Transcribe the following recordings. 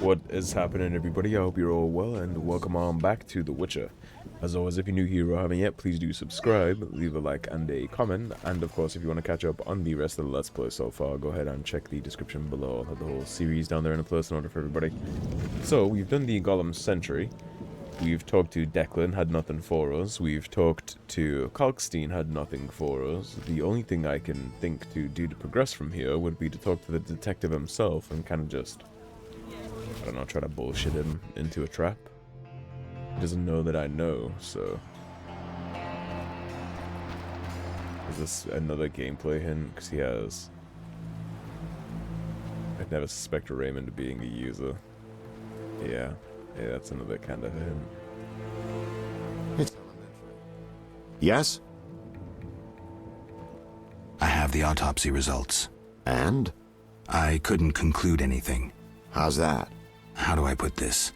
What is happening, everybody? I hope you're all well, and welcome on back to The Witcher. As always, if you're new here or haven't yet, please do subscribe, leave a like and a comment, and of course, if you want to catch up on the rest of the Let's Play so far, go ahead and check the description below. I'll have the whole series down there in a place in order for everybody. So, we've done the Golem Sentry, we've talked to Declan, had nothing for us, we've talked to Kalkstein, had nothing for us. The only thing I can think to do to progress from here would be to talk to the detective himself and kind of just, I don't know, try to bullshit him into a trap. He doesn't know that I know, so... Is this another gameplay hint? Because he has... I'd never suspect Raymond being a user. Yeah, that's another kind of hint. It's yes? I have the autopsy results. And? I couldn't conclude anything. How's that? How do I put this?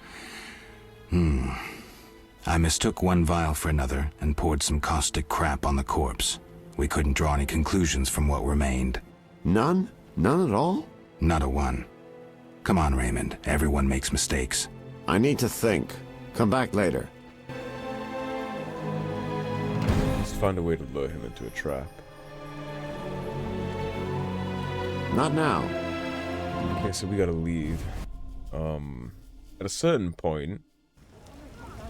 I mistook one vial for another and poured some caustic crap on the corpse. We couldn't draw any conclusions from what remained. None? None at all? Not a one. Come on, Raymond. Everyone makes mistakes. I need to think. Come back later. Let's find a way to lure him into a trap. Not now. Okay, so we gotta leave. At a certain point,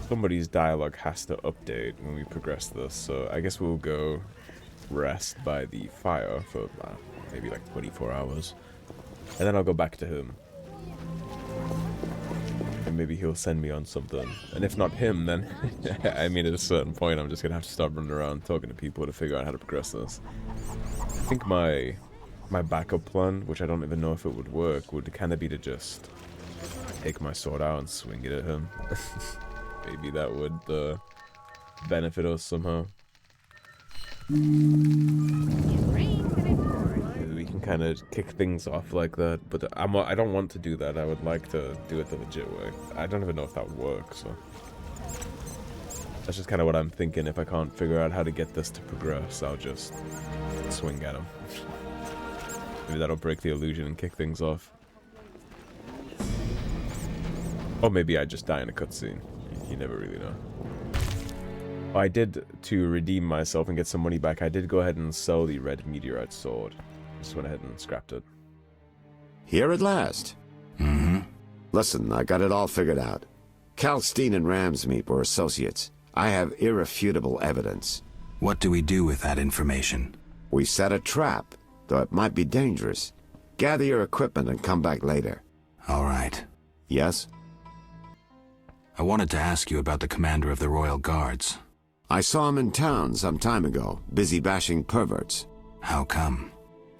somebody's dialogue has to update when we progress this, so I guess we'll go rest by the fire for maybe like 24 hours. And then I'll go back to him. And maybe he'll send me on something. And if not him, then, I mean, at a certain point, I'm just gonna have to start running around talking to people to figure out how to progress this. I think my backup plan, which I don't even know if it would work, would kind of be to just take my sword out and swing it at him. Maybe that would benefit us somehow. We can kind of kick things off like that, but I don't want to do that. I would like to do it the legit way. I don't even know if that would work, so... That's just kind of what I'm thinking. If I can't figure out how to get this to progress, I'll just swing at him. Maybe that'll break the illusion and kick things off. Or maybe I just die in a cutscene. You never really know. I did, to redeem myself and get some money back, I did go ahead and sell the red meteorite sword. Just went ahead and scrapped it. Here at last. Mm-hmm. Listen, I got it all figured out. Kalkstein and Ramsmeet were associates. I have irrefutable evidence. What do we do with that information? We set a trap, though it might be dangerous. Gather your equipment and come back later. All right. Yes? I wanted to ask you about the commander of the Royal Guards. I saw him in town some time ago, busy bashing perverts. How come?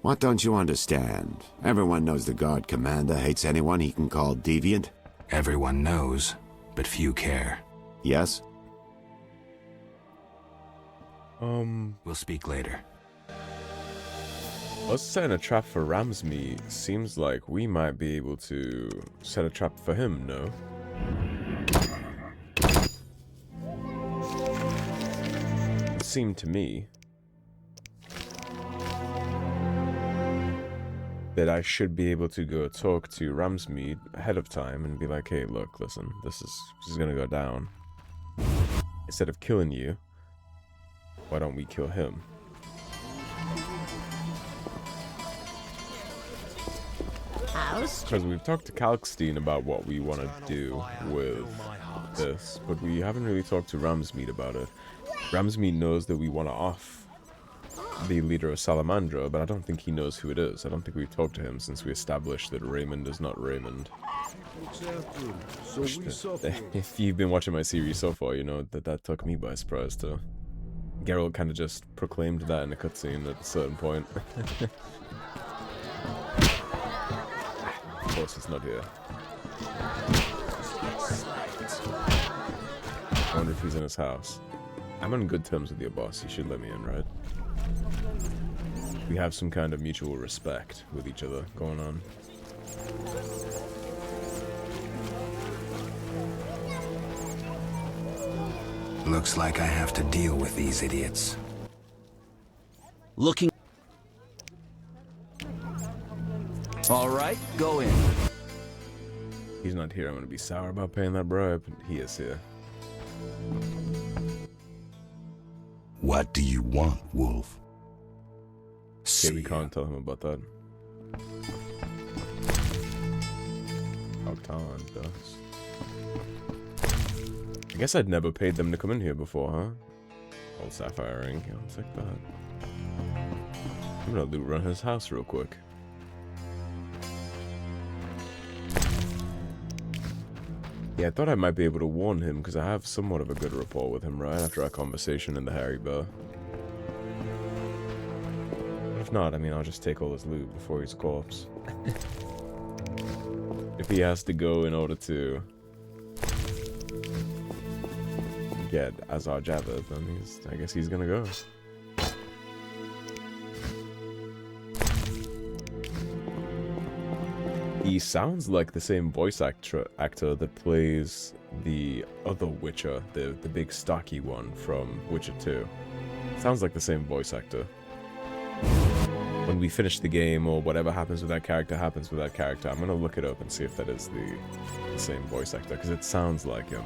What don't you understand? Everyone knows the guard commander hates anyone he can call deviant. Everyone knows, but few care. Yes? We'll speak later. Us setting a trap for Ramsmeet seems like we might be able to set a trap for him, no? It seemed to me that I should be able to go talk to Ramsmeet ahead of time and be like, hey, look, listen, this is gonna go down. Instead of killing you, why don't we kill him? Because we've talked to Kalkstein about what we want to do with this, but we haven't really talked to Ramsmeet about it. Ramsmeet knows that we want to off the leader of Salamandra, but I don't think he knows who it is. I don't think we've talked to him since we established that Raymond is not Raymond. If you've been watching my series so far, you know that took me by surprise too. Geralt kind of just proclaimed that in a cutscene at a certain point. Of course it's not here. I wonder if he's in his house. I'm on good terms with your boss. You should let me in, right? We have some kind of mutual respect with each other going on. Looks like I have to deal with these idiots. Looking. All right, go in. He's not here. I'm gonna be sour about paying that bribe. He is here. What do you want, Wolf? Okay, we can't tell him about that. Octon does. I guess I'd never paid them to come in here before, huh? Old sapphire ring. Yeah, I'll take that. I'm gonna loot run his house real quick. Yeah, I thought I might be able to warn him because I have somewhat of a good rapport with him right after our conversation in the Harry Bar. If not, I mean, I'll just take all his loot before he's a corpse. If he has to go in order to get Azar Javed, then I guess he's gonna go. He sounds like the same voice actor that plays the other Witcher, the big stocky one from Witcher 2. Sounds like the same voice actor. When we finish the game, or whatever happens with that character, I'm gonna look it up and see if that is the same voice actor, because it sounds like him.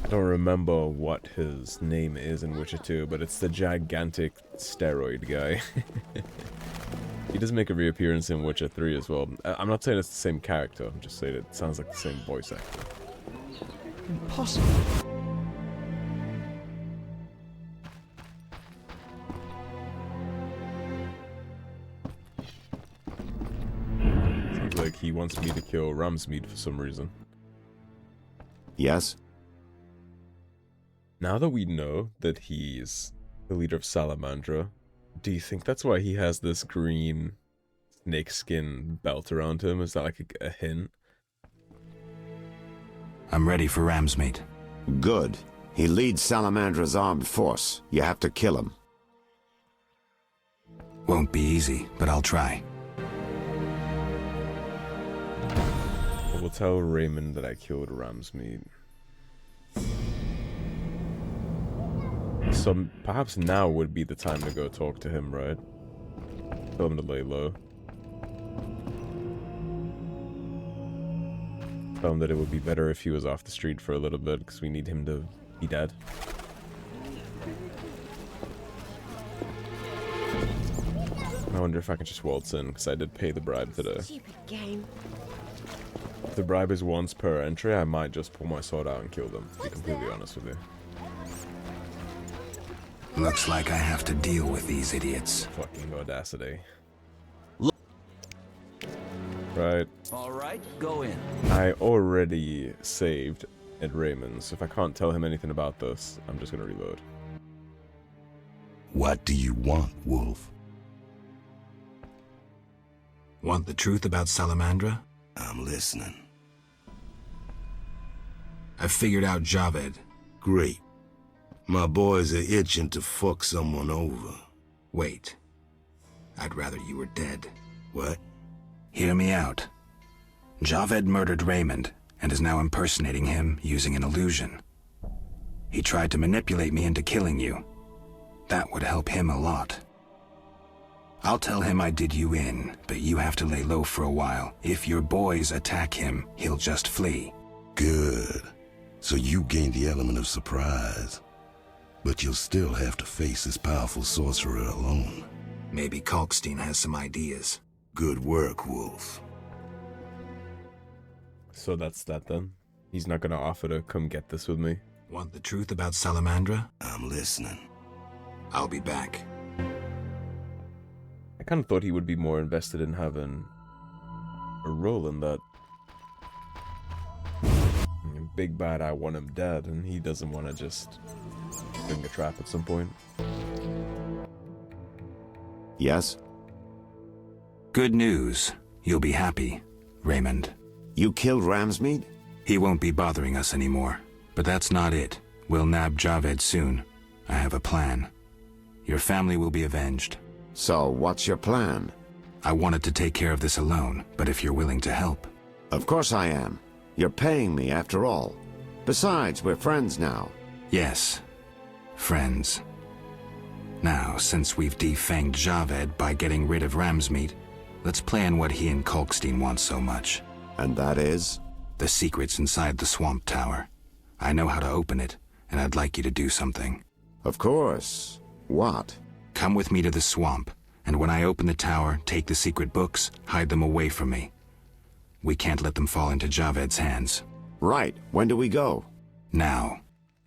I don't remember what his name is in Witcher 2, but it's the gigantic steroid guy. He does make a reappearance in Witcher 3 as well. I'm not saying it's the same character, I'm just saying it sounds like the same voice actor. Impossible. Seems like he wants me to kill Ramsmead for some reason. Yes? Now that we know that he's the leader of Salamandra, do you think that's why he has this green snakeskin belt around him? Is that like a hint? I'm ready for Ramsmeat. Good. He leads Salamandra's armed force. You have to kill him. Won't be easy, but I'll try. I will tell Raymond that I killed Ramsmead. So perhaps now would be the time to go talk to him, right? Tell him to lay low. Tell him that it would be better if he was off the street for a little bit, because we need him to be dead. I wonder if I can just waltz in, because I did pay the bribe today. Stupid game. If the bribe is once per entry, I might just pull my sword out and kill them, to be completely honest with you. Looks like I have to deal with these idiots. Fucking audacity. Right. Alright, go in. I already saved at Raymond's, so if I can't tell him anything about this, I'm just gonna reload. What do you want, Wolf? Want the truth about Salamandra? I'm listening. I figured out Javed. Great. My boys are itching to fuck someone over. Wait. I'd rather you were dead. What? Hear me out. Javed murdered Raymond, and is now impersonating him using an illusion. He tried to manipulate me into killing you. That would help him a lot. I'll tell him I did you in, but you have to lay low for a while. If your boys attack him, he'll just flee. Good. So you gain the element of surprise. But you'll still have to face this powerful sorcerer alone. Maybe Kalkstein has some ideas. Good work, Wolf. So that's that then? He's not gonna offer to come get this with me? Want the truth about Salamandra? I'm listening. I'll be back. I kind of thought he would be more invested in having a role in that. Big bad, I want him dead, and he doesn't want to just bring a trap at some point. Yes? Good news. You'll be happy, Raymond. You killed Ramsmead? He won't be bothering us anymore. But that's not it. We'll nab Javed soon. I have a plan. Your family will be avenged. So, what's your plan? I wanted to take care of this alone, but if you're willing to help... Of course I am. You're paying me, after all. Besides, we're friends now. Yes. Friends. Now, since we've defanged Javed by getting rid of Ramsmeat, let's plan what he and Kalkstein want so much. And that is? The secret's inside the swamp tower. I know how to open it, and I'd like you to do something. Of course. What? Come with me to the swamp, and when I open the tower, take the secret books, hide them away from me. We can't let them fall into Javed's hands. Right. When do we go? Now.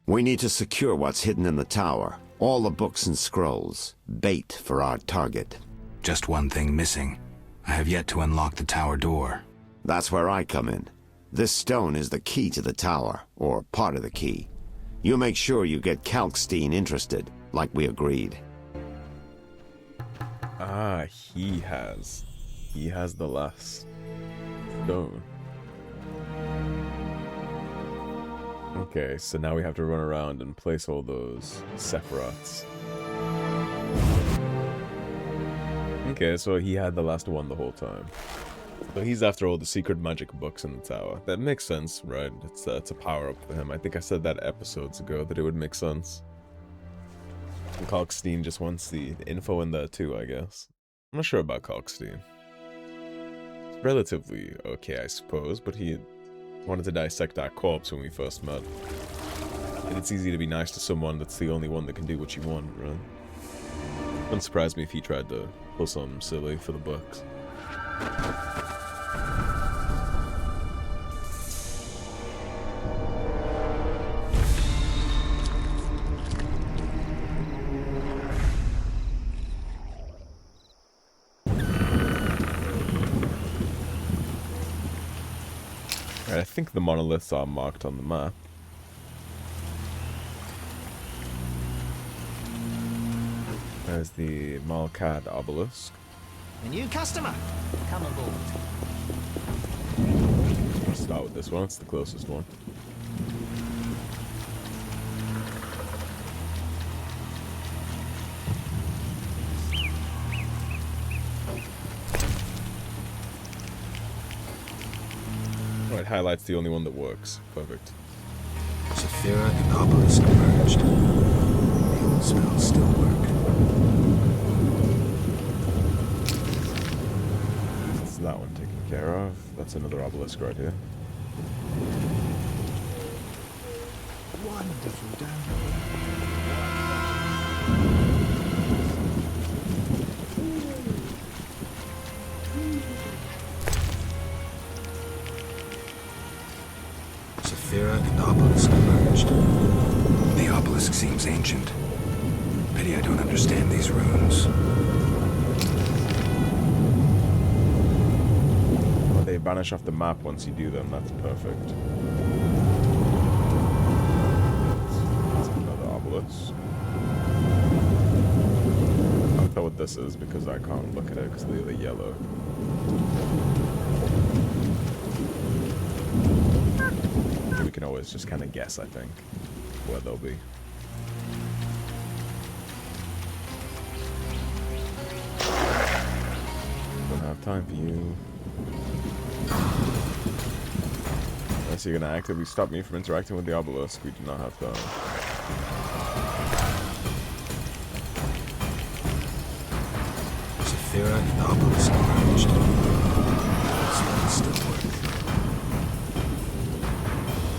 We need to secure what's hidden in the tower. All the books and scrolls. Bait for our target. Just one thing missing. I have yet to unlock the tower door. That's where I come in. This stone is the key to the tower, or part of the key. You make sure you get Kalkstein interested, like we agreed. Ah, he has the last stone. Okay, so now we have to run around and place all those Sephirots. Okay, so he had the last one the whole time. So he's after all the secret magic books in the tower. That makes sense, right? It's a power-up for him. I think I said that episodes ago, that it would make sense. And Kalkstein just wants the info in there too, I guess. I'm not sure about Kalkstein. It's relatively okay, I suppose, but he wanted to dissect our corpse when we first met. And it's easy to be nice to someone that's the only one that can do what you want, right? Wouldn't surprise me if he tried to pull something silly for the books. I think the monoliths are marked on the map. There's the Malkad Obelisk. A new customer. Come aboard. Let's start with this one, it's the closest one. Oh, it highlights the only one that works. Perfect. Sephirot and Obelisk merged. The old spells still work. That's that one taken care of. That's another obelisk right here. Wonderful down Sephirot and Obelisk merged. The obelisk seems ancient. Pity I don't understand these runes. Well, they vanish off the map once you do them, that's perfect. That's another obelisk. I don't know what this is because I can't look at it because they're yellow. We can always just kind of guess, I think, where they'll be. Don't have time for you. Unless you're gonna actively stop me from interacting with the obelisk, we do not have time. Sephirot and Obelisk merged. Spells still work.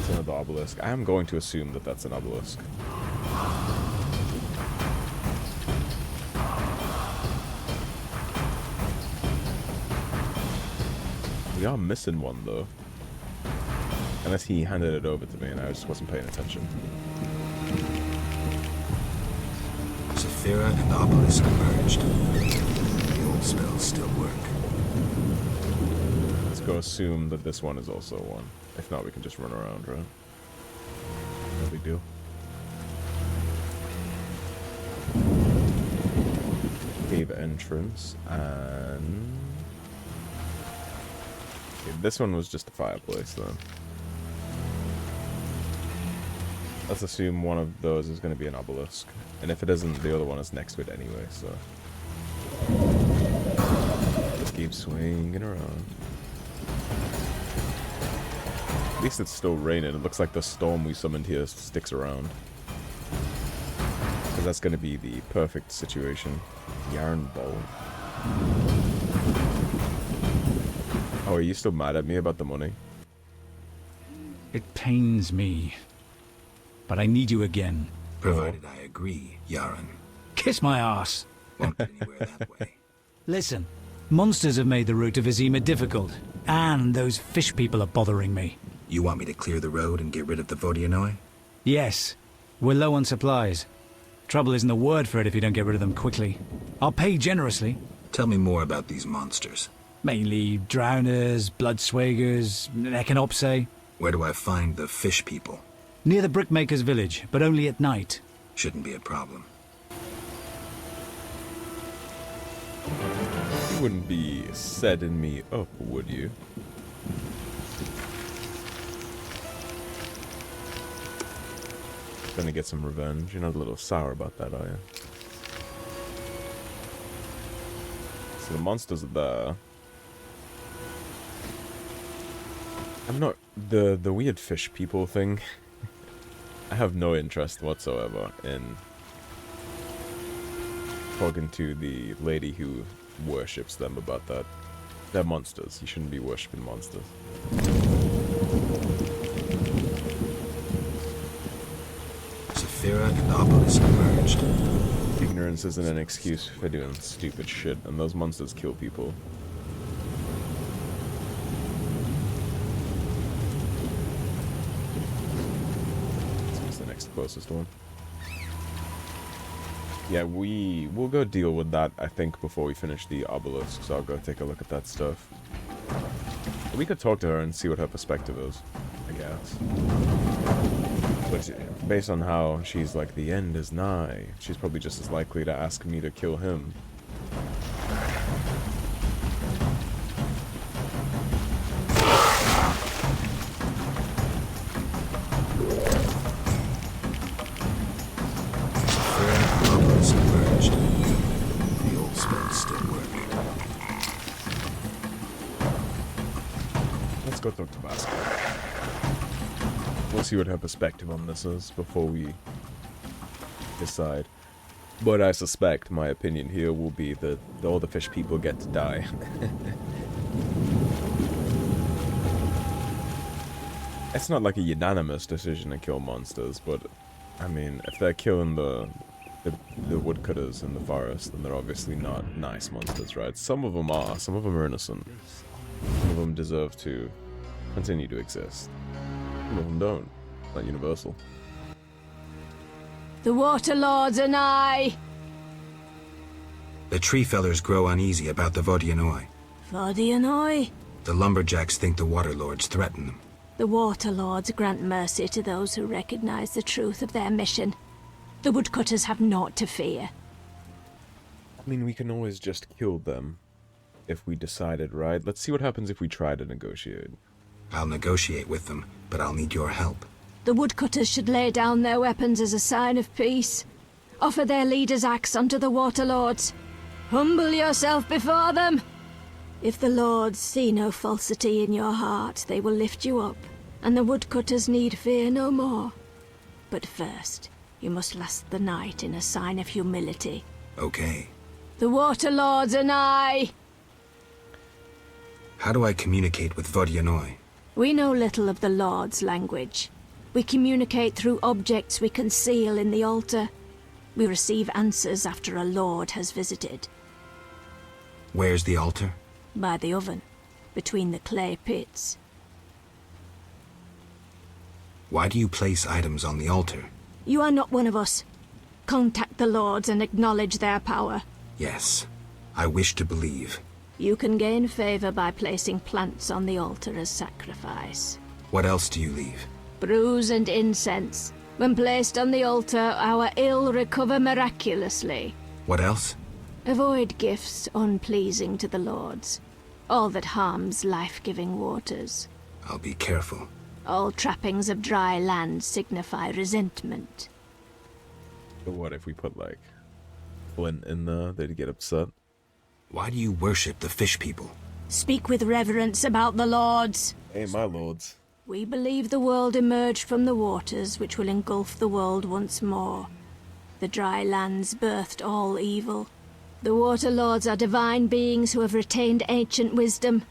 It's another obelisk. I am going to assume that that's an obelisk. We are missing one though. Unless he handed it over to me and I just wasn't paying attention. Sephirot and Obelisk merged. The old spells still work. Let's go assume that this one is also one. If not, we can just run around, right? No big deal. Cave entrance, and... okay, this one was just a fireplace, then. Let's assume one of those is going to be an obelisk. And if it isn't, the other one is next to it anyway, so... just keep swinging around. At least it's still raining. It looks like the storm we summoned here sticks around. Because that's going to be the perfect situation. Yarn ball. Oh, are you still mad at me about the money? It pains me. But I need you again. Provided I agree, Yaren. Kiss my ass. Won't get anywhere that way. Listen, monsters have made the route to Vizima difficult. And those fish people are bothering me. You want me to clear the road and get rid of the Vodianoi? Yes. We're low on supplies. Trouble isn't the word for it if you don't get rid of them quickly. I'll pay generously. Tell me more about these monsters. Mainly drowners, bloodswagers, echinopse. Where do I find the fish people? Near the brickmaker's village, but only at night. Shouldn't be a problem. You wouldn't be setting me up, would you? Gonna get some revenge. You're not a little sour about that, are you? So the monsters are there. I'm not... The weird fish people thing... I have no interest whatsoever in talking to the lady who worships them about that. They're monsters. You shouldn't be worshipping monsters. Sephirot and Obelisks merged. Ignorance isn't an excuse for doing stupid shit, and those monsters kill people. What's the next closest one? Yeah, we'll go deal with that, I think, before we finish the obelisk, so I'll go take a look at that stuff. We could talk to her and see what her perspective is, I guess. But based on how she's like, the end is nigh, she's probably just as likely to ask me to kill him. Let's go talk to Basket. We'll see what her perspective on this is before we decide. But I suspect my opinion here will be that all the fish people get to die. It's not like a unanimous decision to kill monsters, but I mean, if they're killing the woodcutters in the forest, then they're obviously not nice monsters, right? Some of them are. Some of them are innocent. Some of them deserve to continue to exist. Some of them don't. Not universal. The Water Lords are nigh! The tree fellers grow uneasy about the Vodianoi. Vodianoi? The lumberjacks think the water lords threaten them. The Water Lords grant mercy to those who recognize the truth of their mission. The woodcutters have naught to fear. I mean, we can always just kill them if we decided, right? Let's see what happens if we try to negotiate. I'll negotiate with them, but I'll need your help. The woodcutters should lay down their weapons as a sign of peace. Offer their leader's axe unto the Water Lords. Humble yourself before them. If the Lords see no falsity in your heart, they will lift you up, and the woodcutters need fear no more. But first, you must last the night in a sign of humility. Okay. The Water Lords are nigh! How do I communicate with Vodianoi? We know little of the Lord's language. We communicate through objects we conceal in the altar. We receive answers after a Lord has visited. Where's the altar? By the oven, between the clay pits. Why do you place items on the altar? You are not one of us. Contact the Lords and acknowledge their power. Yes, I wish to believe. You can gain favor by placing plants on the altar as sacrifice. What else do you leave? Brews and incense. When placed on the altar, our ill recover miraculously. What else? Avoid gifts unpleasing to the Lords. All that harms life-giving waters. I'll be careful. All trappings of dry land signify resentment. But what if we put, like, flint in there? They'd get upset. Why do you worship the fish people? Speak with reverence about the Lords. Hey, my lords. We believe the world emerged from the waters which will engulf the world once more. The dry lands birthed all evil. The Water Lords are divine beings who have retained ancient wisdom.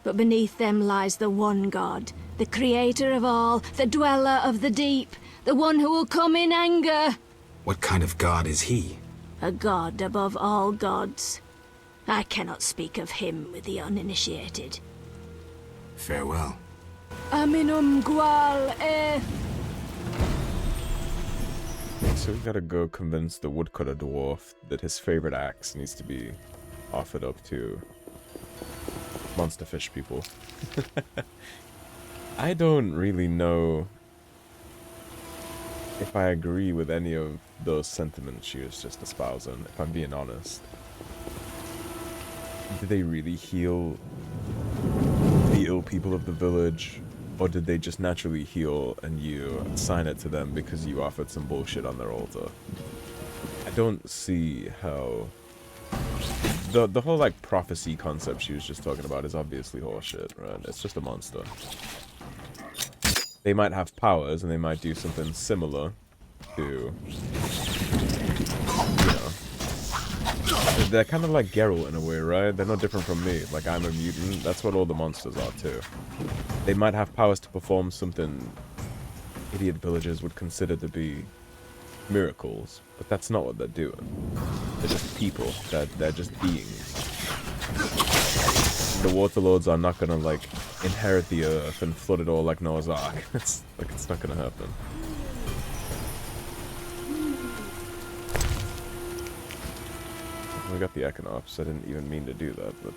But beneath them lies the one God, the creator of all, the dweller of the deep, the one who will come in anger. What kind of god is he? A god above all gods. I cannot speak of him with the uninitiated. Farewell. Aminum gual So we gotta go convince the woodcutter dwarf that his favorite axe needs to be offered up to monster fish people. I don't really know if I agree with any of those sentiments she was just espousing, if I'm being honest. Did they really heal the ill people of the village? Or did they just naturally heal and you assign it to them because you offered some bullshit on their altar? I don't see how... The whole, like, prophecy concept she was just talking about is obviously horseshit, right? It's just a monster. They might have powers and they might do something similar to... You know... They're kind of like Geralt in a way, right? They're no different from me. Like, I'm a mutant. That's what all the monsters are, too. They might have powers to perform something idiot villagers would consider to be miracles, but that's not what they're doing. They're just people. They're just beings. The Waterlords are not gonna, like, inherit the earth and flood it all like Noah's Ark. It's not gonna happen. We got the Equinox. I didn't even mean to do that, but...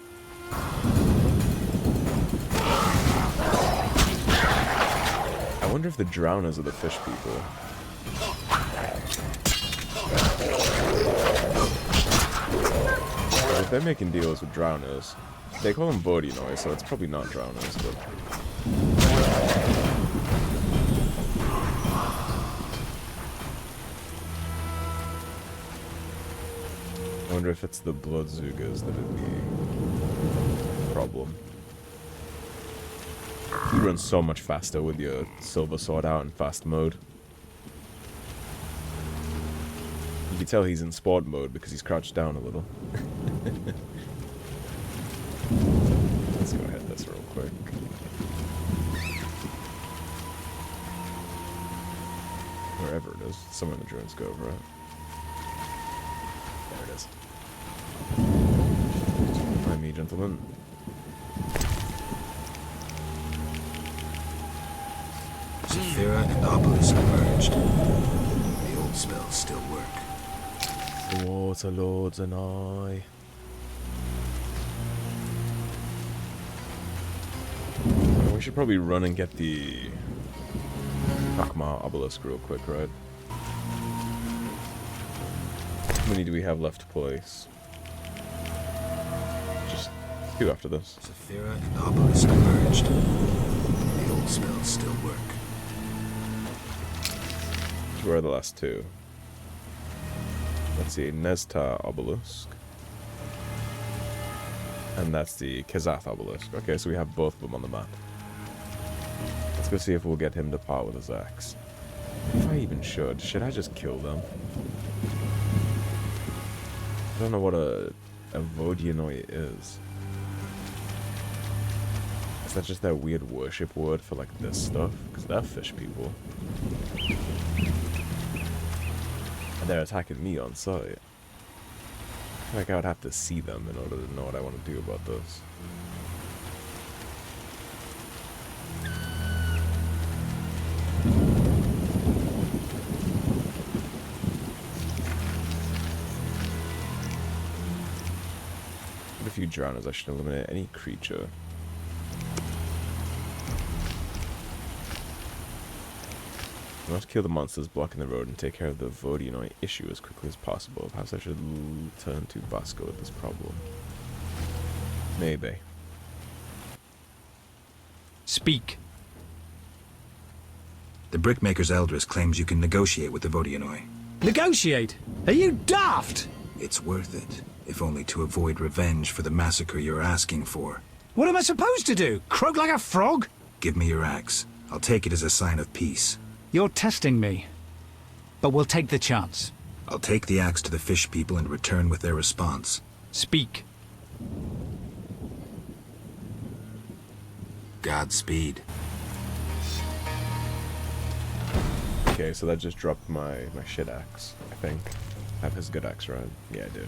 I wonder if the drowners are the fish people. Well, if they're making deals with drowners, they call them Vodinoi, so it's probably not drowners, but... I wonder if it's the Bloodzugas that would be a problem. You run so much faster with your silver sword out in fast mode. You can tell he's in sport mode because he's crouched down a little. Let's go ahead this real quick. Wherever it is, somewhere in the Druid's Cove, right? There it is. Mind me, gentlemen. Sephirot and Obelisks merged. The old spells still work. The Waterlords and I. We should probably run and get the Akma Obelisk real quick, right? How many do we have left to place? Just 2 after this. Sephirot and Obelisks merged. The old spells still work. Where are the last 2? Let's see, Nezta Obelisk. And that's the Kazath Obelisk. Okay, so we have both of them on the map. Let's go see if we'll get him to part with his axe. If I even should. Should I just kill them? I don't know what a Vodinoi is. Is that just that weird worship word for, like, this stuff? Because they're fish people. And they're attacking me on sight. I feel like I would have to see them in order to know what I want to do about this. What a few drowners I should eliminate any creature. We must kill the monsters blocking the road and take care of the Vodinoi issue as quickly as possible. Perhaps I should turn to Vasco with this problem. Maybe. Speak. The Brickmaker's Eldris claims you can negotiate with the Vodinoi. Negotiate? Are you daft? It's worth it, if only to avoid revenge for the massacre you're asking for. What am I supposed to do? Croak like a frog? Give me your axe. I'll take it as a sign of peace. You're testing me. But we'll take the chance. I'll take the axe to the fish people and return with their response. Speak. Godspeed. Okay, so that just dropped my shit axe, I think. I have his good axe, right? Yeah, I do.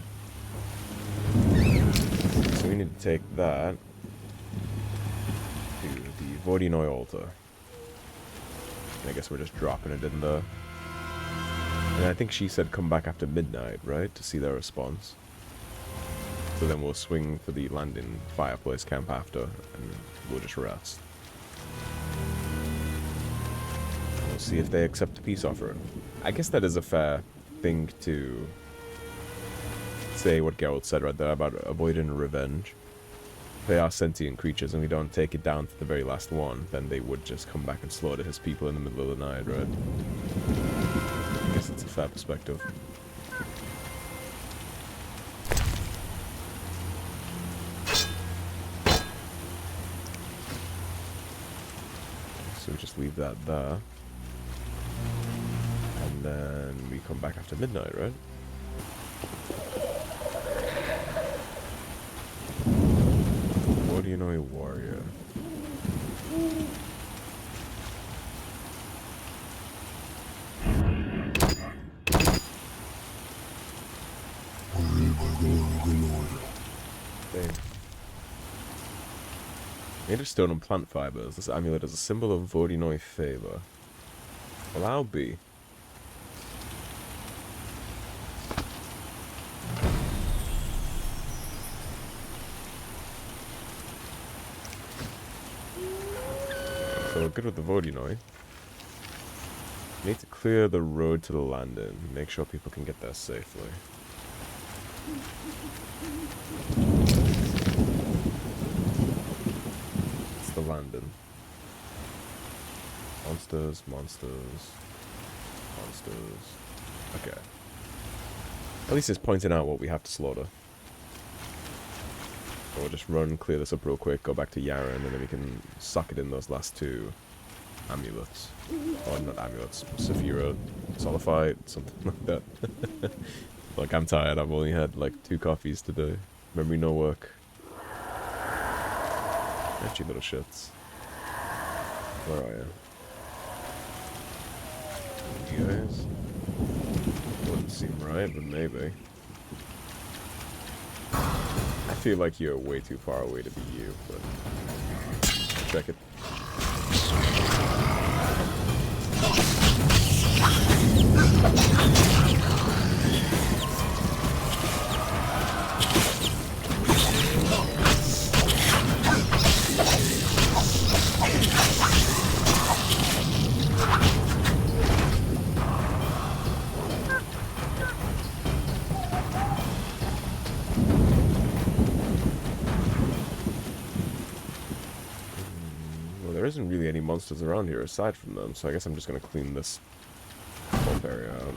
So we need to take that to the Voidinoy altar. And I guess we're just dropping it in the... And I think she said come back after midnight, right? To see their response. So then we'll swing for the landing fireplace camp after, and we'll just rest. We'll see if they accept the peace offer. I guess that is a fair thing to say what Geralt said right there about avoiding revenge. If they are sentient creatures and we don't take it down to the very last one, then they would just come back and slaughter his people in the middle of the night, right? I guess it's a fair perspective. So we just leave that there. And then we come back after midnight, right? What do you know, a warrior? Dang. Made of stone and plant fibers, this amulet is a symbol of Voidinoy favor. Well, I'll be. So we're good with the Voidinoy. We need to clear the road to the landing. Make sure people can get there safely. It's the landing. Monsters, monsters, monsters. Okay. At least it's pointing out what we have to slaughter. So we'll just run, clear this up real quick, go back to Yaren, and then we can suck it in those last two amulets. Or not amulets, Sephirot, Solified, something like that. Like, I'm tired, I've only had like 2 coffees today. Memory no work. Actually, little shits. Where are you? You guys? Wouldn't seem right, but maybe. I feel like you're way too far away to be you, but... Check it. There isn't really any monsters around here aside from them, so I guess I'm just gonna clean this whole area out.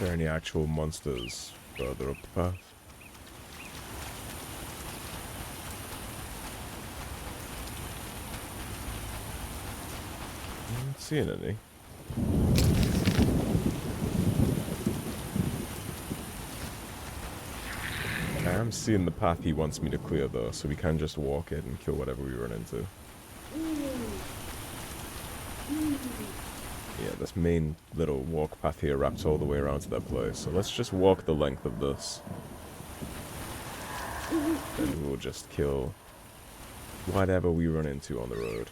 Any actual monsters further up the path? I'm not seeing any. I am seeing the path he wants me to clear though, so we can just walk it and kill whatever we run into. Yeah, this main little walk path here wraps all the way around to that place. So let's just walk the length of this. And we'll just kill whatever we run into on the road.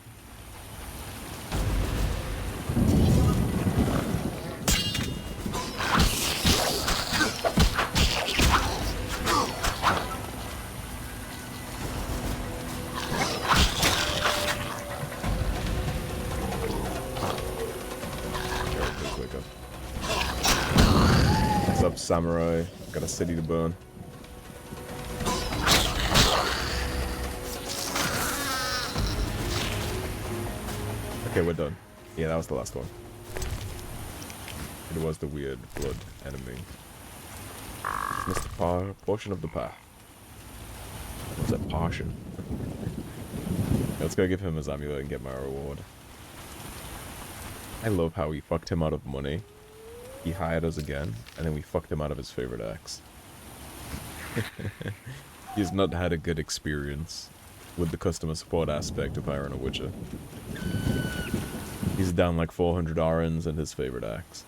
Samurai, got a city to burn. Okay, we're done. Yeah, that was the last one. It was the weird blood enemy. Missed the portion of the path. What's that portion? Let's go give him his amulet and get my reward. I love how we fucked him out of money. He hired us again, and then we fucked him out of his favorite axe. He's not had a good experience with the customer support aspect of hiring a Witcher. He's down like 400 RNs and his favorite axe.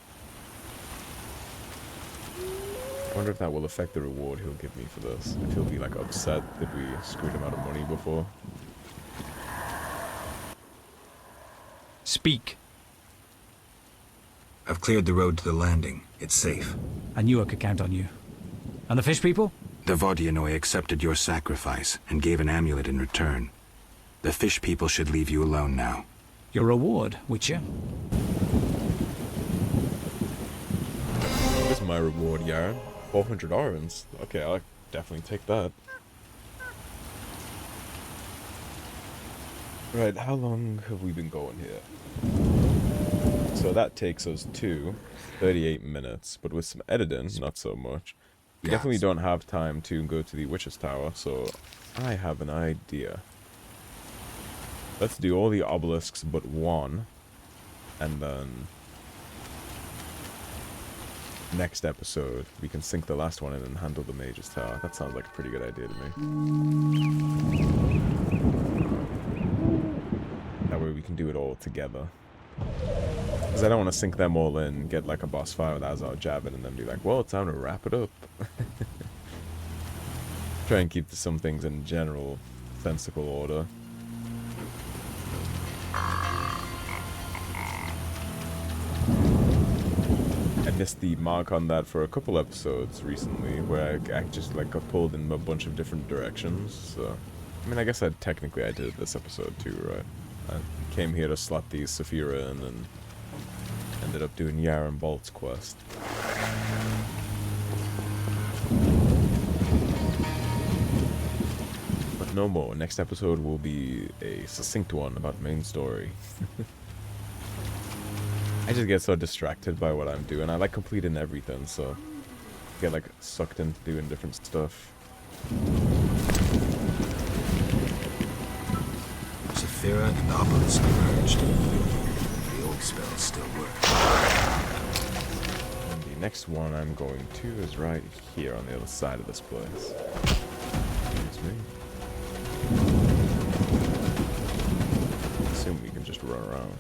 I wonder if that will affect the reward he'll give me for this. If he'll be like upset that we screwed him out of money before. Speak. I've cleared the road to the landing. It's safe. I knew I could count on you. And the fish people? The Vodianoi accepted your sacrifice and gave an amulet in return. The fish people should leave you alone now. Your reward, Witcher. Here's my reward, Yaren. 400 RNs. Okay, I'll definitely take that. Right, how long have we been going here? So that takes us to 38 minutes, but with some editing, not so much. We definitely don't have time to go to the Witch's Tower, so I have an idea. Let's do all the obelisks but one, and then next episode we can sink the last one in and handle the Mage's Tower. That sounds like a pretty good idea to me. That way we can do it all together. Because I don't want to sink them all in, get like a boss fight with Azar, Javed, and then be like, well, it's time to wrap it up. Try and keep some things in general sensible order. I missed the mark on that for a couple episodes recently, where I just like got pulled in a bunch of different directions. So, I mean, I guess technically I did this episode too, right? I came here to slot the Sephirot in and ended up doing Yaren Bolt's quest. But no more. Next episode will be a succinct one about main story. I just get so distracted by what I'm doing. I like completing everything, so I get like sucked into doing different stuff. Sephirot and Obelisks merged. The old spells still work. And the next one I'm going to is right here on the other side of this place. Excuse me. Assume we can just run around.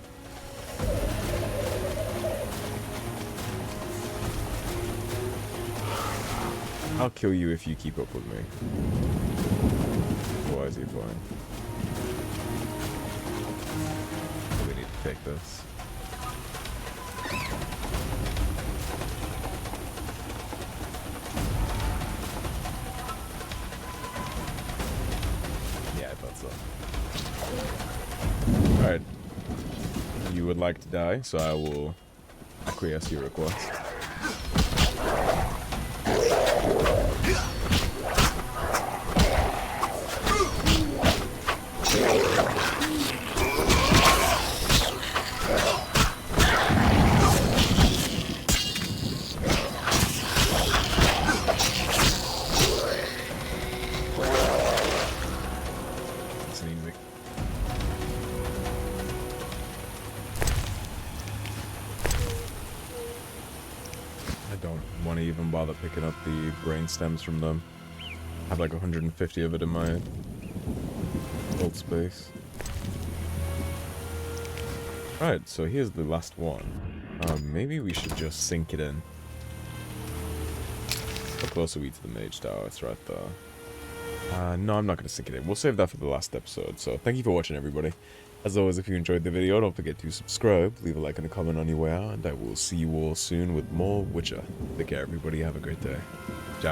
I'll kill you if you keep up with me. Otherwise you're fine. We need to take this. Yeah, I thought so. Alright. You would like to die, so I will acquiesce your request. Bother picking up the brain stems from them. I have like 150 of it in my old space. Right, so here's the last one. Maybe we should just sink it in. How close are we to the Mage Tower? It's right there. No, I'm not going to sink it in. We'll save that for the last episode. So thank you for watching, everybody. As always, if you enjoyed the video, don't forget to subscribe, leave a like and a comment on your way out, and I will see you all soon with more Witcher. Take care, everybody. Have a great day. Ciao.